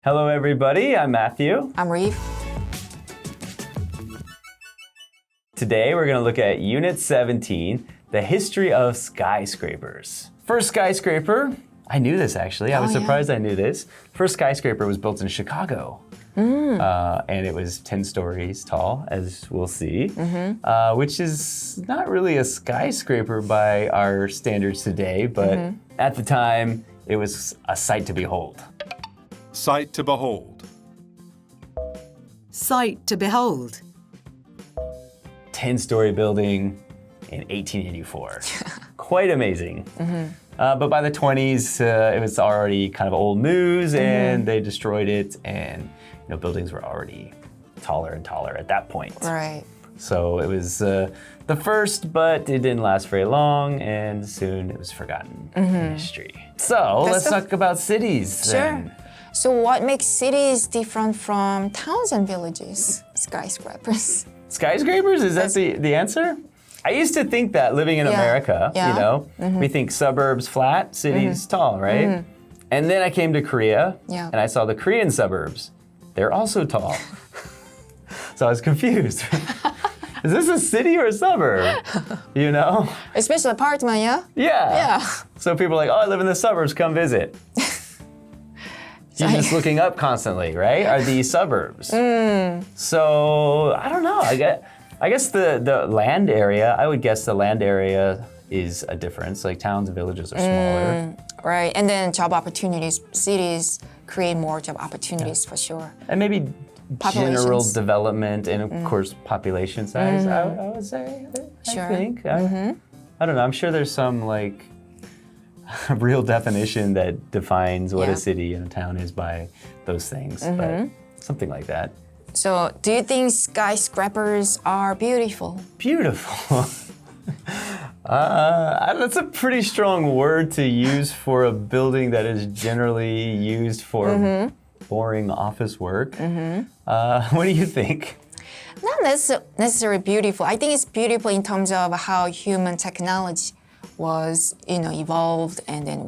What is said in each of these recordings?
Hello, everybody. I'm Matthew. I'm Reeve. Today, we're going to look at Unit 17, the history of skyscrapers. First skyscraper, I knew this actually. I was surprised I knew this. First skyscraper was built in Chicago. And it was 10 stories tall, as we'll see, which is not really a skyscraper by our standards today, but at the time, it was a sight to behold. Sight to behold. Sight to behold. 10-story building in 1884. Quite amazing. But by the 20s, it was already kind of old news, and they destroyed it, and buildings were already taller and taller at that point. Right. So it was the first, but it didn't last very long, and soon it was forgotten in history. So let's talk about cities then. So what makes cities different from towns and villages? Skyscrapers. Skyscrapers? Is that the answer? I used to think that living in America, we think suburbs flat, cities tall, right? And then I came to Korea, and I saw the Korean suburbs. They're also tall. So I was confused. Is this a city or a suburb? Especially apartment, yeah? Yeah. So people are like, oh, I live in the suburbs, come visit. You're just looking up constantly, right? Are these suburbs? So I don't know. I guess the land area, I would guess the land area is a difference. Like towns and villages are smaller. Right, and then job opportunities. Cities create more job opportunities for sure. And maybe general development and of course population size, I would say. I think. I don't know, I'm sure there's some like real definition that defines what a city and a town is by those things, but something like that. So do you think skyscrapers are beautiful? Beautiful. That's a pretty strong word to use for a building that is generally used for boring office work. What do you think? Not necessarily beautiful. I think it's beautiful in terms of how human technology was, evolved, and then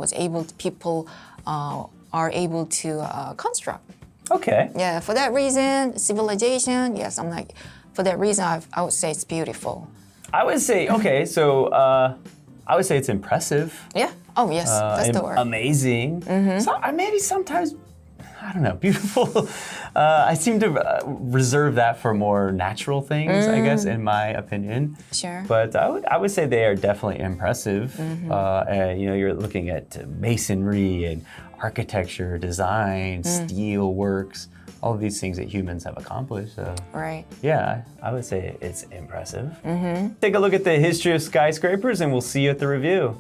people are able to construct. Okay. Yeah, for that reason, civilization. Yes, for that reason, I would say it's beautiful. I would say so. I would say it's impressive. Yeah. Oh yes, that's the word. Amazing. So maybe sometimes. I don't know, beautiful. I seem to reserve that for more natural things, I guess, in my opinion. Sure. But I would say they are definitely impressive. You're looking at masonry and architecture, design, steel works, all of these things that humans have accomplished. So, right. Yeah, I would say it's impressive. Take a look at the history of skyscrapers, and we'll see you at the review.